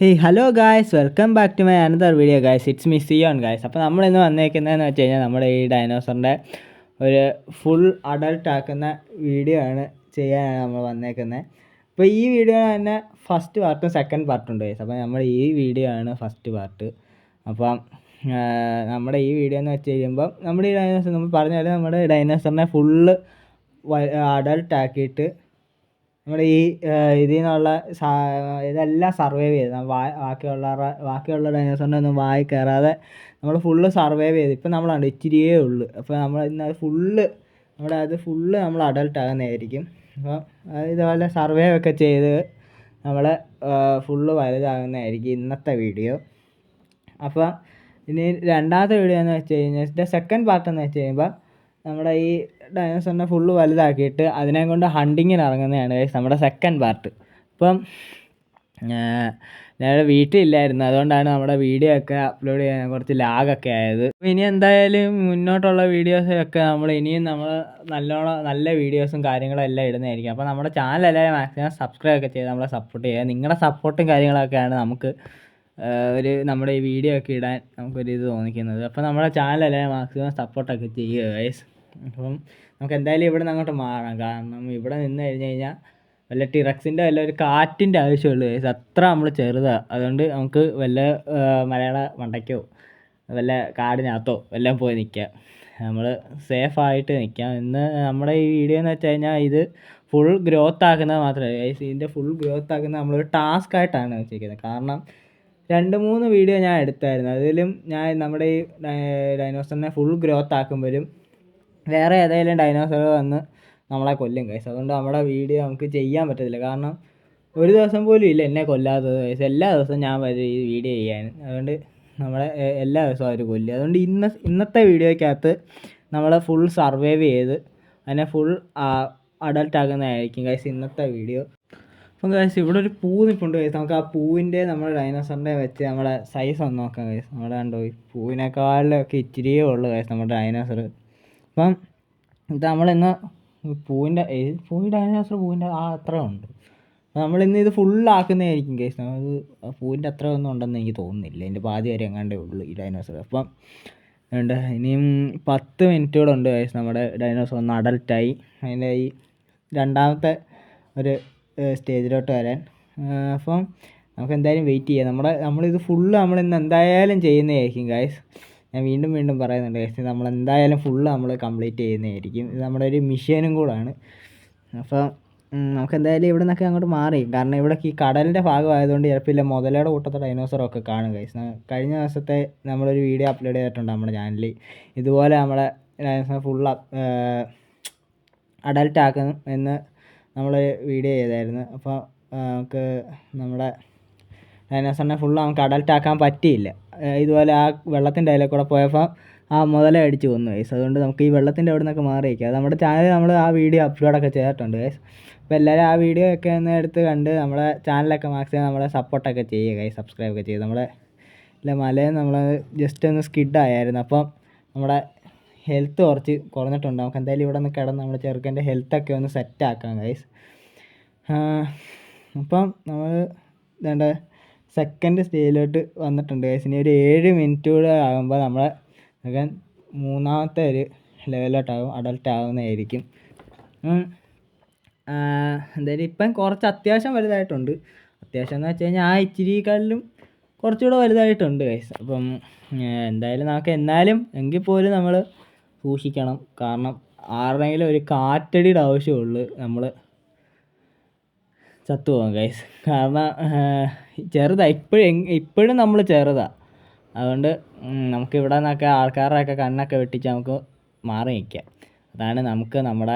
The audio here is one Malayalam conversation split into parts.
Hey hello guys, welcome back to my another video guys. It's me Zion guys. അപ്പോൾ നമ്മളിന്ന് വന്നേക്കുന്നതെന്ന് വെച്ച് കഴിഞ്ഞാൽ നമ്മുടെ ഈ ഡൈനോസറിൻ്റെ ഒരു ഫുൾ അഡൾട്ട് ആക്കുന്ന വീഡിയോ ആണ് ചെയ്യാനാണ് നമ്മൾ വന്നേക്കുന്നത്. അപ്പോൾ ഈ വീഡിയോ തന്നെ ഫസ്റ്റ് പാർട്ടും സെക്കൻഡ് പാർട്ടും ഉണ്ട് ഗായ്സ്. അപ്പോൾ നമ്മുടെ ഈ വീഡിയോ ആണ് ഫസ്റ്റ് പാർട്ട്. അപ്പം നമ്മുടെ ഈ വീഡിയോ എന്ന് വെച്ച് കഴിയുമ്പം നമ്മുടെ ഈ ഡൈനോസർ നമ്മൾ പറഞ്ഞാൽ നമ്മുടെ ഡൈനോസറിനെ ഫുള്ള് അഡൾട്ട് ആക്കിയിട്ട് നമ്മുടെ ഈ ഇതിൽ നിന്നുള്ള ഇതെല്ലാം സർവൈവ് ചെയ്ത് ബാക്കിയുള്ള ഡൈനോസറിൻ്റെ ഒന്നും വായി കയറാതെ നമ്മൾ ഫുള്ള് സർവൈവ് ചെയ്ത് ഇപ്പം നമ്മളാണ് ഇച്ചിരിയേ ഉള്ളൂ. അപ്പോൾ നമ്മൾ ഇന്ന് അത് ഫുള്ള് നമ്മൾ അഡൾട്ട് ആകുന്നതായിരിക്കും. അപ്പം ഇതുപോലെ സർവൈവ് ഒക്കെ ചെയ്ത് നമ്മൾ ഫുള്ള് വലുതാകുന്നതായിരിക്കും ഇന്നത്തെ വീഡിയോ. അപ്പോൾ ഇനി രണ്ടാമത്തെ വീഡിയോ എന്ന് വെച്ച് കഴിഞ്ഞാൽ സെക്കൻഡ് പാർട്ട് എന്ന് വെച്ച് കഴിയുമ്പോൾ നമ്മുടെ ഈ ഡൈനോസറിനെ ഫുള്ള് വലുതാക്കിയിട്ട് അതിനെ കൊണ്ട് ഹണ്ടിങ്ങിന് ഇറങ്ങുന്നതാണ് നമ്മുടെ സെക്കൻഡ് പാർട്ട്. ഇപ്പം ഞങ്ങളുടെ വീട്ടിലില്ലായിരുന്നു, അതുകൊണ്ടാണ് നമ്മുടെ വീഡിയോ ഒക്കെ അപ്ലോഡ് ചെയ്യാൻ കുറച്ച് ലാഗൊക്കെ ആയത്. അപ്പോൾ ഇനി എന്തായാലും മുന്നോട്ടുള്ള വീഡിയോസൊക്കെ ഇനിയും നല്ല വീഡിയോസും കാര്യങ്ങളും എല്ലാം ഇടുന്നതായിരിക്കും. അപ്പോൾ നമ്മുടെ ചാനലെല്ലാം മാക്സിമം സബ്സ്ക്രൈബ് ഒക്കെ ചെയ്ത് നമ്മളെ സപ്പോർട്ട് ചെയ്യുക. നിങ്ങളുടെ സപ്പോർട്ടും കാര്യങ്ങളൊക്കെയാണ് നമുക്ക് നമ്മുടെ ഈ വീഡിയോ ഒക്കെ ഇടാൻ നമുക്കൊരിത് തോന്നിക്കുന്നത്. അപ്പോൾ നമ്മുടെ ചാനലെല്ലാം മാക്സിമം സപ്പോർട്ടൊക്കെ ചെയ്യുക ഗൈസ്. അപ്പം നമുക്ക് എന്തായാലും ഇവിടെ നിന്ന് അങ്ങോട്ട് മാറാം. കാരണം ഇവിടെ നിന്ന് കഴിഞ്ഞ് കഴിഞ്ഞാൽ വല്ല ടിറക്സിൻ്റെ വല്ല ഒരു കാറ്റിൻ്റെ ആവശ്യമുള്ളൂ ഗൈസ്. അത്ര നമ്മൾ ചെറുതാണ്. അതുകൊണ്ട് നമുക്ക് വല്ല മലയാള മണ്ടയ്ക്കോ വല്ല കാടിനകത്തോ എല്ലാം പോയി നിൽക്കാം. നമ്മൾ സേഫായിട്ട് നിൽക്കാം. ഇന്ന് നമ്മുടെ ഈ വീഡിയോ എന്ന് വെച്ച് കഴിഞ്ഞാൽ ഇത് ഫുൾ ഗ്രോത്ത് ആക്കുന്നത് മാത്രമല്ല ഗൈസ്. ഇതിൻ്റെ ഫുൾ ഗ്രോത്ത് ആക്കുന്നത് നമ്മളൊരു ടാസ്ക് ആയിട്ടാണ് വെച്ചിരിക്കുന്നത്. കാരണം 2-3 വീഡിയോ ഞാൻ എടുത്തായിരുന്നു. അതിലും ഞാൻ നമ്മുടെ ഈ ഡൈനോസറിനെ ഫുൾ ഗ്രോത്ത് ആക്കുമ്പോഴും വേറെ ഏതെങ്കിലും ഡൈനോസർ വന്ന് നമ്മളെ കൊല്ലും ഗൈസ്. അതുകൊണ്ട് നമ്മുടെ വീഡിയോ നമുക്ക് ചെയ്യാൻ പറ്റത്തില്ല. കാരണം ഒരു ദിവസം പോലും ഇല്ല എന്നെ കൊല്ലാത്തത് ഗൈസ്. എല്ലാ ദിവസവും ഞാൻ വരും ഈ വീഡിയോ ചെയ്യാൻ. അതുകൊണ്ട് നമ്മളെ എല്ലാ ദിവസവും അവർ കൊല്ലും. അതുകൊണ്ട് ഇന്നത്തെ വീഡിയോയ്ക്കകത്ത് നമ്മൾ ഫുൾ സർവൈവ് ചെയ്ത് അതിനെ ഫുൾ അഡൾട്ട് ആക്കുന്നതായിരിക്കും ഗൈസ് ഇന്നത്തെ വീഡിയോ. അപ്പം ഗൈസ് ഇവിടെ ഒരു പൂ നിൽപ്പുണ്ട് ഗൈസ്. നമുക്ക് ആ പൂവിൻ്റെ നമ്മുടെ ഡൈനോസറിൻ്റെ വെച്ച് നമ്മുടെ സൈസ് ഒന്ന് നോക്കാം ഗൈസ്. നമ്മുടെ കണ്ടോ ഈ പൂവിനേക്കാളിലൊക്കെ ഇച്ചിരിയേ ഉള്ളൂ ഗൈസ് നമ്മുടെ ഡൈനോസർ. അപ്പം ഇത് നമ്മളിന്ന് പൂവിൻ്റെ അത്ര ഉണ്ട്. അപ്പോൾ നമ്മളിന്ന് ഇത് ഫുള്ളാക്കുന്നതായിരിക്കും ഗൈസ്. നമുക്ക് പൂവിൻ്റെ അത്ര ഒന്നും ഉണ്ടെന്ന് എനിക്ക് തോന്നുന്നില്ല. ഇതിൻ്റെ പാതി വരെ എങ്ങാണ്ടേ ഉള്ളൂ ഈ ഡൈനോസർ. അപ്പം ഉണ്ട് ഇനിയും 10 മിനിറ്റുകൂടെ ഉണ്ട് ഗൈസ് നമ്മുടെ ഡൈനോസർ ഒന്ന് അഡൽട്ടായി അതിൻ്റെ ഈ രണ്ടാമത്തെ ഒരു സ്റ്റേജിലോട്ട് വരാൻ. അപ്പം നമുക്ക് എന്തായാലും വെയിറ്റ് ചെയ്യാം. നമ്മളിത് ഫുള്ള് നമ്മളിന്ന് എന്തായാലും ചെയ്യുന്നതായിരിക്കും ഗൈസ്. ഞാൻ വീണ്ടും പറയുന്നുണ്ട് ഗൈസ്, നമ്മളെന്തായാലും ഫുള്ള് നമ്മൾ കംപ്ലീറ്റ് ചെയ്യുന്നതായിരിക്കും. ഇത് നമ്മുടെ ഒരു മിഷനും കൂടാണ്. അപ്പം നമുക്ക് എന്തായാലും ഇവിടെ നിന്നൊക്കെ അങ്ങോട്ട് മാറി. കാരണം ഇവിടെ ഈ കടലിൻ്റെ ഭാഗമായതുകൊണ്ട് ചിലപ്പോൾ ഇല്ല മുതലയുടെ കൂട്ടത്തെ ഡൈനോസറൊക്കെ കാണും ഗൈസ്. കഴിഞ്ഞ ദിവസത്തെ നമ്മളൊരു വീഡിയോ അപ്ലോഡ് ചെയ്തിട്ടുണ്ട് നമ്മുടെ ചാനലിൽ. ഇതുപോലെ നമ്മളെ ഡൈനോസർ ഫുള്ള് അഡൽട്ട് ആക്കും എന്ന് നമ്മളൊരു വീഡിയോ ചെയ്തായിരുന്നു. അപ്പോൾ നമുക്ക് നമ്മുടെ ഡൈനോസറിനെ ഫുള്ള് നമുക്ക് അഡൽട്ട് ആക്കാൻ പറ്റിയില്ല. ഇതുപോലെ ആ വെള്ളത്തിൻ്റെ അതിലെ കൂടെ പോയപ്പോൾ ആ മുതല അടിച്ച് കൊന്നു ഗൈസ്. അതുകൊണ്ട് നമുക്ക് ഈ വെള്ളത്തിൻ്റെ അവിടെ നിന്നൊക്കെ മാറി വയ്ക്കുക. അത് നമ്മുടെ ചാനലിൽ നമ്മൾ ആ വീഡിയോ അപ്ലോഡൊക്കെ ചെയ്തിട്ടുണ്ട് ഗൈസ്. അപ്പോൾ എല്ലാവരും ആ വീഡിയോ ഒക്കെ ഒന്ന് എടുത്ത് കണ്ട് നമ്മുടെ ചാനലൊക്കെ മാക്സിമം നമ്മളെ സപ്പോർട്ടൊക്കെ ചെയ്യുക ഗൈസ്. സബ്സ്ക്രൈബ് ഒക്കെ ചെയ്ത് നമ്മുടെ മലയിൽ നമ്മൾ ജസ്റ്റ് ഒന്ന് സ്കിഡായിരുന്നു. അപ്പം നമ്മുടെ ഹെൽത്ത് കുറച്ച് കുറഞ്ഞിട്ടുണ്ട്. നമുക്ക് എന്തായാലും ഇവിടെ നിന്ന് കിടന്ന് നമ്മുടെ ചെറുക്കൻ്റെ ഹെൽത്തൊക്കെ ഒന്ന് സെറ്റാക്കാം ഗൈസ്. അപ്പം നമ്മൾ വേണ്ട സെക്കൻഡ് സ്റ്റേജിലോട്ട് വന്നിട്ടുണ്ട് ഗൈസ്. ഇനി ഒരു 7 മിനിറ്റ് കൂടെ ആകുമ്പോൾ നമ്മളെ മൂന്നാമത്തെ ഒരു ലെവലിലോട്ടാകും അഡൽട്ട് ആകുന്നതായിരിക്കും. എന്തായാലും ഇപ്പം കുറച്ച് അത്യാവശ്യം വലുതായിട്ടുണ്ട്. അത്യാവശ്യം എന്ന് വെച്ച് കഴിഞ്ഞാൽ ആ ഇച്ചിരിക്കാളിലും കുറച്ചുകൂടെ വലുതായിട്ടുണ്ട് ഗൈസ്. അപ്പം എന്തായാലും നമുക്ക് എങ്കിൽ പോലും നമ്മൾ സൂക്ഷിക്കണം. കാരണം ആരുടെയെങ്കിലും ഒരു കാറ്റടിയുടെ ആവശ്യമുള്ളൂ നമ്മൾ ചത്തുപോകും ഗൈസ്. കാരണം ചെറുതാണ് ഇപ്പോഴും നമ്മൾ ചെറുതാണ്. അതുകൊണ്ട് നമുക്ക് ഇവിടെ നിന്നൊക്കെ ആൾക്കാരുടെയൊക്കെ കണ്ണൊക്കെ വെട്ടിച്ച് നമുക്ക് മാറി നിൽക്കാം. അതാണ് നമുക്ക് നമ്മുടെ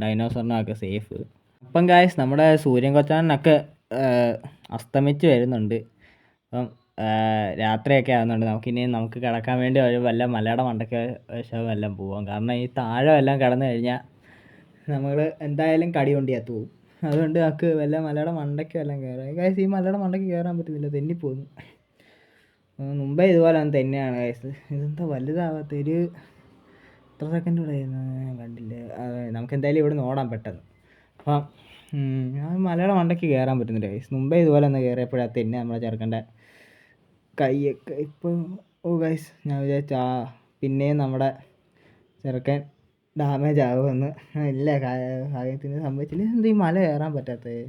ഡൈനോസറിനൊക്കെ സേഫ്. അപ്പം ഗൈസ് നമ്മുടെ സൂര്യൻ കൊച്ചാനൊക്കെ അസ്തമിച്ച് വരുന്നുണ്ട്. അപ്പം രാത്രിയൊക്കെ ആകുന്നുണ്ട്. നമുക്ക് കിടക്കാൻ വേണ്ടി വല്ല മലയുടെ മണ്ടയ്ക്ക് വല്ലതും പോവാം. കാരണം ഈ താഴെ എല്ലാം കിടന്നു കഴിഞ്ഞാൽ നമ്മൾ എന്തായാലും കടി കൊണ്ട് ചത്തു പോകും. അതുകൊണ്ട് നമുക്ക് വല്ല മലയുടെ മണ്ടയ്ക്ക് എല്ലാം കയറാം ഗൈസ്. ഈ മലയുടെ മണ്ടയ്ക്ക് കയറാൻ പറ്റുന്നില്ല, തെന്നിപ്പോകുന്നു. മുമ്പേ ഇതുപോലെ തന്നെയാണ് ഗൈസ്. ഇതെന്താ വലുതാവാത്ത ഒരു എത്ര സെക്കൻഡ് കൂടെ കണ്ടില്ല. നമുക്ക് എന്തായാലും ഇവിടെ നിന്ന് ഓടാൻ പെട്ടെന്ന്. അപ്പം ആ മലയുടെ മണ്ടയ്ക്ക് കയറാൻ പറ്റുന്നില്ല ഗൈസ്. മുമ്പേ ഇതുപോലെ ഒന്ന് കയറിയപ്പോഴാ തന്നെ നമ്മളെ ചെറുക്കൻ്റെ കൈയൊക്കെ ഇപ്പോൾ ഗൈസ് ഞാൻ വിചാരിച്ചു പിന്നെയും നമ്മുടെ ചെറുക്കൻ ഡാമേജ് ആകുമെന്ന്. ഇല്ല, കാര്യത്തിന് സംഭവിച്ചില്ല. എന്ത് ഈ മല കയറാൻ പറ്റാത്തത്?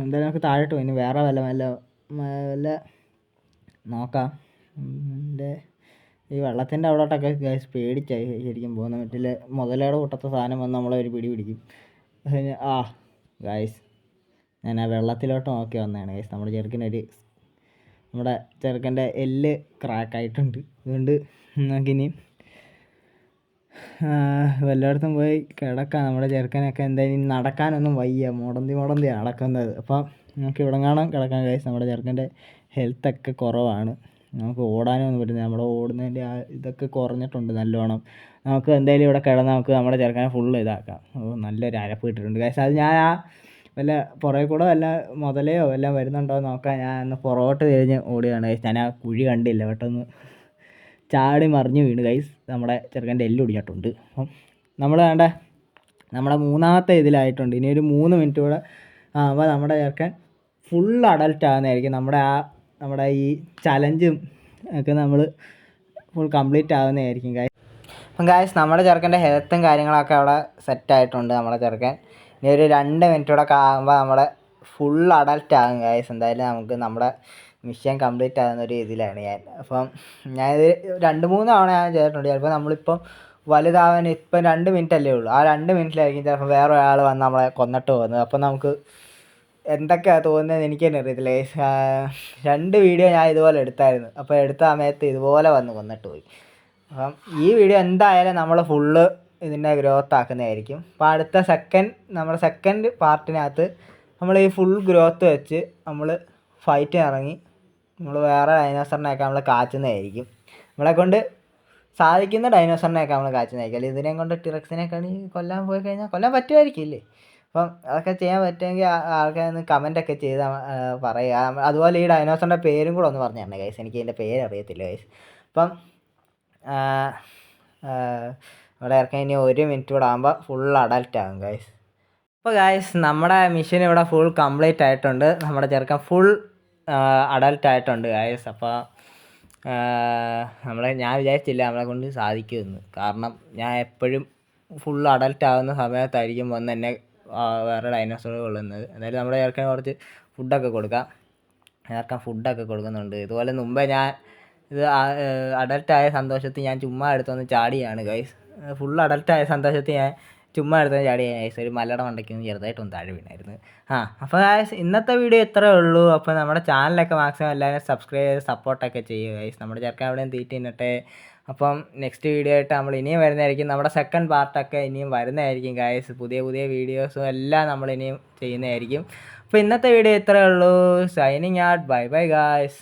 എന്തായാലും നമുക്ക് താഴോട്ട് പോയി വേറെ വല്ല നോക്കാം. എൻ്റെ ഈ വെള്ളത്തിൻ്റെ അവിടോട്ടൊക്കെ ഗൈസ് പേടിച്ചായി ശരിക്കും പോകുന്നത്. മറ്റില്ല മുതലയുടെ കൂട്ടത്തെ സാധനം വന്ന് നമ്മളെ ഒരു പിടി പിടിക്കും. ഗൈസ് ഞാൻ ആ വെള്ളത്തിലോട്ട് നോക്കി വന്നതാണ് ഗൈസ്. നമ്മുടെ ചെറുക്കൻ്റെ എല്ല് ക്രാക്കായിട്ടുണ്ട്. അതുകൊണ്ട് നമുക്കിനി വല്ലയിടത്തും പോയി കിടക്കാം. നമ്മുടെ ചെറുക്കനൊക്കെ എന്തായാലും നടക്കാനൊന്നും വയ്യ, മുടന്തി നടക്കുന്നത്. അപ്പം നമുക്ക് ഇവിടെ കാണാൻ കിടക്കാം ഗൈസ്. നമ്മുടെ ചെറുക്കൻ്റെ ഹെൽത്തൊക്കെ കുറവാണ്, നമുക്ക് ഓടാനൊന്നും പറ്റുന്നില്ല. നമ്മൾ ഓടുന്നതിൻ്റെ ഇതൊക്കെ കുറഞ്ഞിട്ടുണ്ട് നല്ലോണം. നമുക്ക് എന്തായാലും ഇവിടെ കിടന്ന് നമുക്ക് നമ്മുടെ ചെറുക്കനെ ഫുള്ള് ഇതാക്കാം. നല്ലൊരു അരപ്പ് കിട്ടിയിട്ടുണ്ട് ഗൈസ്. അത് ഞാൻ വല്ല പുറകെ കൂടെ വല്ല മുതലയോ വല്ലതും വരുന്നുണ്ടോ എന്ന് നോക്കാൻ ഞാൻ ഒന്ന് പുറകോട്ട് തിരിഞ്ഞ് ഓടുകയാണ് ഗൈസ്. ഞാൻ ആ കുഴി കണ്ടില്ല, പെട്ടെന്ന് ചാടി മറിഞ്ഞ് വീണ് ഗൈസ്. നമ്മുടെ ചെറുക്കൻ്റെ എല്ല് ഒടിഞ്ഞിട്ടുണ്ട്. അപ്പം നമ്മൾ നമ്മുടെ മൂന്നാമത്തെ ഇതിലായിട്ടുണ്ട്. ഇനി ഒരു 3 മിനിറ്റ് കൂടെ അപ്പോൾ നമ്മുടെ ചെറുക്കൻ ഫുൾ അഡൽട്ട് ആകുന്നതായിരിക്കും. നമ്മുടെ ഈ ചലഞ്ചും ഒക്കെ നമ്മൾ ഫുൾ കംപ്ലീറ്റ് ആകുന്നതായിരിക്കും ഗൈസ്. അപ്പം ഗൈസ് നമ്മുടെ ചെറുക്കൻ്റെ ഹെൽത്തും കാര്യങ്ങളൊക്കെ അവിടെ സെറ്റായിട്ടുണ്ട്. നമ്മുടെ ചെറുക്കൻ ഇനി ഒരു 2 മിനിറ്റ് കൂടെ ആകുമ്പോൾ നമ്മുടെ ഫുൾ അഡൽട്ട് ആകും ഗൈസ്. എന്തായാലും നമുക്ക് നമ്മുടെ മിഷൻ കംപ്ലീറ്റ് ആകുന്നൊരു ഇതിലാണ് ഞാൻ. അപ്പം ഞാനിത് 2-3 തവണ ഞാൻ ചെയ്തിട്ടുണ്ട്. ചിലപ്പോൾ നമ്മളിപ്പം വലുതാവാൻ ഇപ്പം 2 മിനിറ്റ് അല്ലേ ഉള്ളൂ. ആ 2 മിനിറ്റിലായിരിക്കും ചിലപ്പോൾ വേറെ ഒരാൾ വന്ന് നമ്മളെ കൊന്നിട്ട് പോകുന്നത്. അപ്പം നമുക്ക് എന്തൊക്കെയാണ് തോന്നുന്നത് എനിക്ക് തന്നെ അറിയത്തില്ല. 2 വീഡിയോ ഞാൻ ഇതുപോലെ എടുത്തായിരുന്നു. അപ്പോൾ എടുത്ത സമയത്ത് ഇതുപോലെ വന്ന് കൊന്നിട്ട് പോയി. അപ്പം ഈ വീഡിയോ എന്തായാലും നമ്മൾ ഫുള്ള് ഇതിൻ്റെ ഗ്രോത്ത് ആക്കുന്നതായിരിക്കും. അപ്പോൾ അടുത്ത നമ്മുടെ സെക്കൻഡ് പാർട്ടിനകത്ത് നമ്മൾ ഈ ഫുൾ ഗ്രോത്ത് വെച്ച് നമ്മൾ ഫൈറ്റിന് ഇറങ്ങി നമ്മൾ വേറെ ഡൈനോസറിനെയൊക്കെ നമ്മൾ കാച്ചുന്നതായിരിക്കും. നമ്മളെ കൊണ്ട് സാധിക്കുന്ന ഡൈനോസറിനെയൊക്കെ നമ്മൾ കാച്ചുന്നതായിരിക്കും. അല്ലെങ്കിൽ ഇതിനെ കൊണ്ട് ടിറക്സിനെയൊക്കെ കൊല്ലാൻ പോയി കഴിഞ്ഞാൽ കൊല്ലാൻ പറ്റുമായിരിക്കില്ലേ? അപ്പം അതൊക്കെ ചെയ്യാൻ പറ്റുമെങ്കിൽ ആൾക്കാരൊന്ന് കമൻറ്റൊക്കെ ചെയ്ത് പറയുക. അതുപോലെ ഈ ഡൈനോസറിൻ്റെ പേരും കൂടെ ഒന്ന് പറഞ്ഞു തരണേ ഗൈസ്. എനിക്ക് ഇതിൻ്റെ പേര് അറിയത്തില്ല ഗൈസ്. അപ്പം ഇവിടെ ഇറക്കാൻ ഇനി 1 മിനിറ്റ് കൂടെ ആകുമ്പോൾ ഫുൾ അഡൽട്ട് ആകും ഗൈസ്. അപ്പോൾ ഗൈസ് നമ്മുടെ മിഷൻ ഇവിടെ ഫുൾ കംപ്ലീറ്റ് ആയിട്ടുണ്ട്. നമ്മുടെ ചെറുക്കൻ ഫുൾ അഡൽട്ട് ആയിട്ടുണ്ട് ഗൈസ്. അപ്പോൾ ഞാൻ വിചാരിച്ചില്ല നമ്മളെ കൊണ്ട് സാധിക്കുമെന്ന്. കാരണം ഞാൻ എപ്പോഴും ഫുൾ അഡൽട്ട് ആകുന്ന സമയത്തായിരിക്കും വന്ന് എന്നെ വേറെ ഡൈനോസർ കൊള്ളുന്നത്. എന്തായാലും നമ്മുടെ ചെറുക്കന് കുറച്ച് ഫുഡൊക്കെ കൊടുക്കാം. ചെറുക്കൻ ഫുഡൊക്കെ കൊടുക്കുന്നുണ്ട്. ഇതുപോലെ മുമ്പേ ഞാൻ ഇത് അഡൽട്ടായ സന്തോഷത്തിൽ ഞാൻ ചുമ്മാ എടുത്തൊന്ന് ചാടിയാണ് ഗൈസ്. ഫുൾ അഡൽട്ടായ സന്തോഷത്തിൽ ഞാൻ ചുമ്മാ എടുത്തൊന്ന് ചാടിയാണ് ഗൈസ്. ഒരു മലയുടെ മണ്ടയ്ക്കൊന്ന് ചെറുതായിട്ടൊന്ന് താഴെ വീണായിരുന്നു. അപ്പോൾ ഗൈസ് ഇന്നത്തെ വീഡിയോ ഇത്രയേ ഉള്ളൂ. അപ്പോൾ നമ്മുടെ ചാനലൊക്കെ മാക്സിമം എല്ലാവരും സബ്സ്ക്രൈബ് ചെയ്ത് സപ്പോർട്ടൊക്കെ ചെയ്യുക ഗൈസ്. നമ്മുടെ ചെറുക്കൻ അവിടെയും തീറ്റ തിന്നട്ടെ. അപ്പം നെക്സ്റ്റ് വീഡിയോ ആയിട്ട് നമ്മൾ ഇനിയും വരുന്നതായിരിക്കും. നമ്മുടെ സെക്കൻഡ് പാർട്ടൊക്കെ ഇനിയും വരുന്നതായിരിക്കും ഗൈസ്. പുതിയ വീഡിയോസും എല്ലാം നമ്മൾ ഇനിയും ചെയ്യുന്നതായിരിക്കും. അപ്പോൾ ഇന്നത്തെ വീഡിയോ ഇത്രയേ ഉള്ളൂ. Signing out. Bye bye guys.